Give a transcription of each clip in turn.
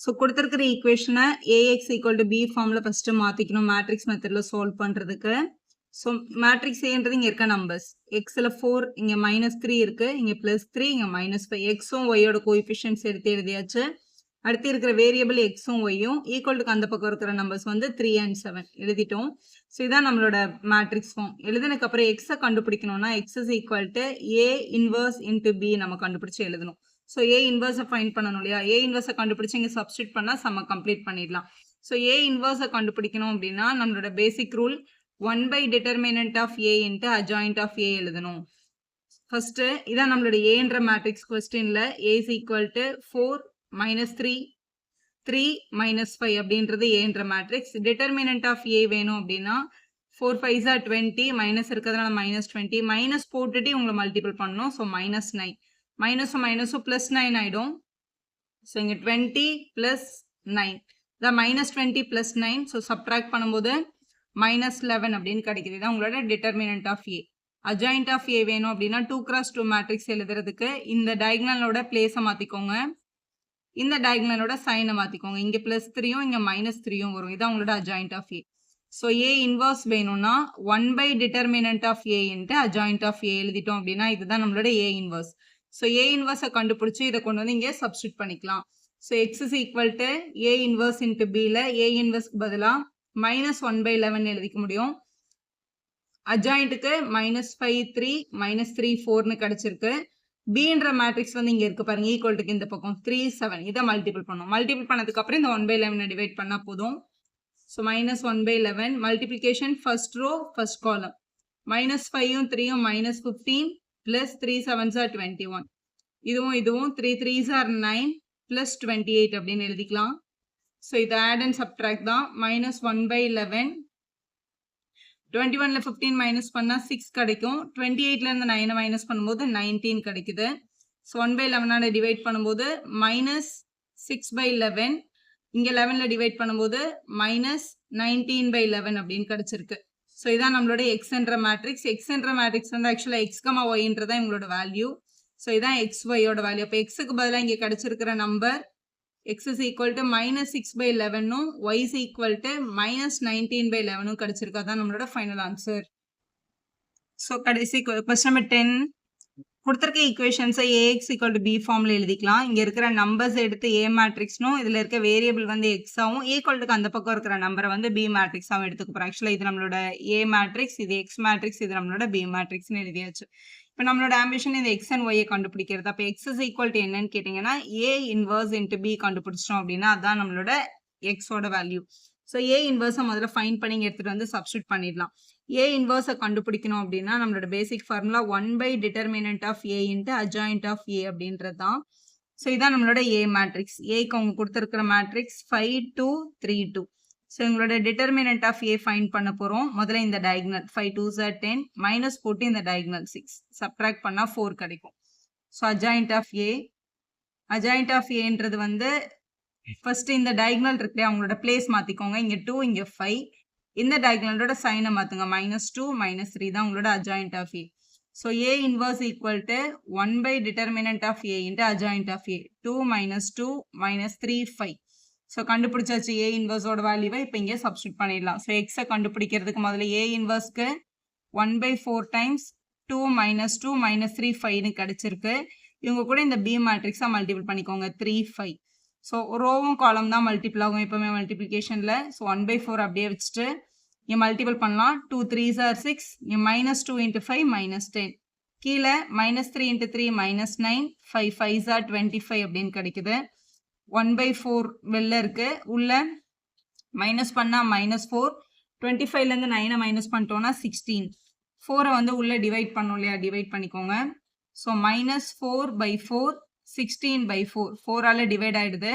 So கொடுத்துருக்கிற ஈக்குவேஷனை ax equal to be ஃபார்மில் ஃபஸ்ட்டு மாற்றிக்கணும் மேட்ரிக்ஸ் மெத்தடில் சால்வ் பண்ணுறதுக்கு. ஸோ மேட்ரிக்ஸ் ஏன்றது இங்கே இருக்க நம்பர்ஸ் எக்ஸில் 4 இங்கே -3 இருக்குது, இங்கே +3 இங்கே -5 எக்ஸும் ஒய்யோட கோஎஃபிஷியன்ட்ஸ் எடுத்து எழுதியாச்சு. அடுத்து இருக்கிற வேரியபிள் எக்ஸும் ஒய்யும் ஈக்குவல்டுக்கு அந்த பக்கம் இருக்கிற நம்பர்ஸ் வந்து 3 and 7 எழுதிட்டோம். ஸோ இதான் நம்மளோட மேட்ரிக்ஸ் ஃபார்ம். எழுதினதுக்கப்புறம் எக்ஸை கண்டுபிடிக்கணும்னா x is equal to A inverse into B நம்ம கண்டுபிடிச்சி எழுதணும். ஸோ ஏ இன்வர்ஸை ஃபைண்ட் பண்ணணும் இல்லையா? ஏ இன்வர்ஸை கண்டுபிடிச்சி இங்கே சப்ஸ்டியூட் பண்ணால் நம்ம கம்ப்ளீட் பண்ணிடலாம். ஸோ ஏ இன்வர்ஸை கண்டுபிடிக்கணும் அப்படின்னா நம்மளோட பேசிக் rule 1 by determinant of A into adjoint of A எழுதணும். ஃபர்ஸ்ட் இதான் நம்மளோட ஏன்ற மேட்ரிக்ஸ் கொஸ்டின்ல A is equal to 4 minus 3 3 minus 5 அப்படின்றது ஏன்ற மேட்ரிக்ஸ். டிட்டர்மினன்ட் ஆஃப் A வேணும் அப்படின்னா 4 5s are 20 மைனஸ் இருக்கிறதுனால -20 மைனஸ் போட்டுட்டு உங்களை மல்டிபிள் பண்ணணும். ஸோ -9 மைனஸும் மைனஸும் +9 ஆயிடும். ஸோ இங்கே 20 + 9 இதான் -20 + 9. ஸோ சப்ட்ராக்ட் பண்ணும்போது -11 அப்படின்னு கிடைக்குது. இதான் உங்களோட determinant of A. Adjoint of A வேணும் அப்படின்னா 2x2 மேட்ரிக்ஸ் எழுதுறதுக்கு இந்த டயகனலோட பிளேஸை மாற்றிக்கோங்க, இந்த டயகனலோட சைனை மாற்றிக்கோங்க. இங்கே +3யும் இங்கே -3யும் வரும். இதான் உங்களோட adjoint of A. So A inverse வேணும்னா 1 by determinant of A into adjoint of A எழுதிட்டோம் அப்படின்னா இதுதான் நம்மளோட ஏ இன்வர்ஸ். ஸோ ஏ இன்வர்ஸை கண்டுபிடிச்சி இதை கொண்டு வந்து இங்கே சப்ஸ்டியூட் பண்ணிக்கலாம். So X is equal to A inverse into பியில் ஏ இன்வர்ஸ்க்கு பதிலாக -1/11 எழுதிக்க முடியும். அஜாயிண்ட்டுக்கு -5 3 -3 4ன்னு கிடைச்சிருக்கு. பின்ற மேட்ரிக்ஸ் வந்து இங்க இருக்கு பாருங்க, ஈக்குவல்ட்டுக்கு இந்த பக்கம் 3 7 இதை மல்டிபிள் பண்ணும். மல்டிபிள் பண்ணதுக்கு அப்புறம் இந்த 1/11 டிவைட் பண்ணா போதும். So -1/11 multiplication first row first column -5யும் 3யும் -15 + 3 7s are 21 இதுவும் 3 3s are 9 + 28 அப்படின்னு எழுதிக்கலாம். ஸோ இது ஆட் அண்ட் சப்ட்ராக்ட் தான். -1/11 21ல 15 மைனஸ் பண்ணால் 6 கிடைக்கும். 28லேருந்து 9 மைனஸ் பண்ணும்போது 19 கிடைக்குது. ஸோ 1/11 டிவைட் பண்ணும்போது -6/11 இங்கே 11ல டிவைட் பண்ணும்போது -19/11 அப்படின்னு கிடைச்சிருக்கு. ஸோ இதான் நம்மளோட எக்ஸ்ன்ற மேட்ரிக்ஸ். எக்ஸ்ன்ற மேட்ரிக்ஸ் வந்து ஆக்சுவலாக x, y உங்களோட வேல்யூ. ஸோ இதான் XYயோட வேல்யூ. அப்போ எக்ஸுக்கு பதிலாக இங்கே கிடைச்சிருக்கிற number x is equal to -6/11 y is equal to -19/11 கிடைச்சிருக்கு. அதான் நம்மளோட ஃபைனல் ஆன்சர். ஸோ கடைசி கொஸ்டின் நம்பர் 10 கொடுத்துருக்க ஈக்குவேஷன்ஸை AX equal to B ஃபார்மில் எழுதிக்கலாம். இங்கே இருக்கிற நம்பர்ஸ் எடுத்து A மேட்ரிக்ஸ்னும் இதில் இருக்க வேரியபிள் வந்து எக்ஸாகவும் ஈக்குவல்ட்டுக்கு அந்த பக்கம் இருக்கிற நம்பரை வந்து B மேட்ரிக்ஸாகவும் எடுத்துக்க போகிறோம். ஆக்சுவலாக இது நம்மளோட A மேட்ரிக்ஸ், இது X மேட்ரிக்ஸ், இது நம்மளோட B மேட்ரிக்ஸ்னு எழுதியாச்சு. இப்போ நம்மளோட ஆம்பிஷன் இந்த எக்ஸ் அண்ட் ஒய்யை கண்டுபிடிக்கிறது. அப்போ எக்ஸ் இஸ் ஈக்குவல் டு என்னன்னு கேட்டிங்கன்னா ஏ இன்வர்ஸ் இன்ட்டு பி கண்டுபிடிச்சிட்டோம் அப்படின்னா அதான் நம்மளோட எக்ஸோட வேல்யூ. ஸோ ஏ இன்வர்ஸை முதல்ல ஃபைன் பண்ணி எடுத்துகிட்டு வந்து சப்ஸ்டியூட் பண்ணிடலாம். ஏ இன்வர்ஸை கண்டுபிடிக்கணும் அப்படின்னா நம்மளோட பேசிக் formula 1 by determinant of A into adjoint of A அப்படின்றது தான். ஸோ இதான் நம்மளோட ஏ மேட்ரிக்ஸ். ஏக்கு அவங்க கொடுத்துருக்கிற மேட்ரிக்ஸ் 5 2 3 2. ஸோ எங்களோட டிட்டர்மினன்ட் ஆஃப் ஏ ஃபைன் பண்ண போகிறோம். முதல்ல இந்த டயக்னல் 5 2s are 10 மைனஸ் போட்டு இந்த டயக்னல் 6 சப்ட்ராக்ட் பண்ணால் 4 கிடைக்கும். ஸோ அஜாயிண்ட் ஆஃப் ஏன்றது வந்து ஃபர்ஸ்ட் இந்த டயக்னல் இருக்குல்லையா அவங்களோட பிளேஸ் மாற்றிக்கோங்க. இங்கே 2 இங்கே 5 இந்த டயக்னலோட சைனை மாற்றுங்க. -2 -3 தான் உங்களோட adjoint of A. So A inverse equal to 1 by determinant of A into adjoint of A 2 -2 -3 5. So கண்டுபிடிச்சாச்சு ஏ இன்வர்ஸோட வேல்யூவை. இப்போ இங்கே சப்ஸ்டியூட் பண்ணிடலாம். ஸோ எக்ஸை கண்டுபிடிக்கிறதுக்கு முதல்ல ஏ இன்வர்ஸ்க்கு 1/4 டைம்ஸ் 2 -2 -3 5ன்னு கிடைச்சிருக்கு. இவங்க கூட இந்த பி மேட்ரிக்ஸாக மல்டிபிள் பண்ணிக்கோங்க 3 5. ஸோ ரோவும் காலம் தான் மல்டிபிள் ஆகும் எப்போவுமே மல்டிப்ளிகேஷனில். ஸோ 1/4 அப்படியே வச்சுட்டு இங்கே மல்டிபிள் பண்ணலாம். 2 3s are 6 இங்கே -2 × 5 -10 கீழே -3 × 3 -9 5 5s are 25 அப்படின்னு கிடைக்குது. 1/4 வெளில இருக்கு, உள்ள மைனஸ் பண்ணால் -4 25லேருந்து 9 மைனஸ் பண்ணிட்டோம்னா 16 4 வந்து உள்ள டிவைட் பண்ணோம் இல்லையா, டிவைட் பண்ணிக்கோங்க. ஸோ -4/4 16/4 4ஆல் டிவைட் ஆகிடுது.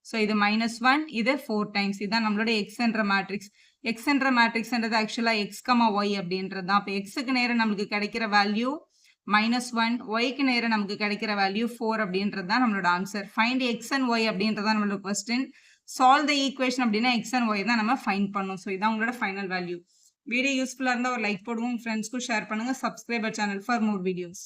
ஸோ இது -1 இது 4 டைம்ஸ். இதுதான் நம்மளோட எக்ஸ்ன்ற மேட்ரிக்ஸ். எக்ஸ்ன்ற மேட்ரிக்ஸ்ன்றது ஆக்சுவலாக x, y அப்படின்றது தான். அப்போ எக்ஸுக்கு நேரம் நம்மளுக்கு கிடைக்கிற வேல்யூ -1, ஒய்க்கு நேரம் நமக்கு கிடைக்கிற வேல்யூ 4 அப்படின்றது தான் நம்மளோட answer. Find X and Y அப்படின்றது தான் நம்மளோட கொஸ்டின். சால்வ் த ஈக்குவேஷன் அப்படின்னா எக்ஸ் அண்ட் ஒய் தான் நம்ம ஃபைண்ட் பண்ணணும். ஸோ இதான் உங்களோட ஃபைனல் வேல்யூ. வீடியோ யூஸ்ஃபுல்லாக இருந்தால் ஒரு லைக் போடுவோம், ஃப்ரெண்ட்ஸ்க்கும் ஷேர் பண்ணுங்கள். Subscriber channel for more videos.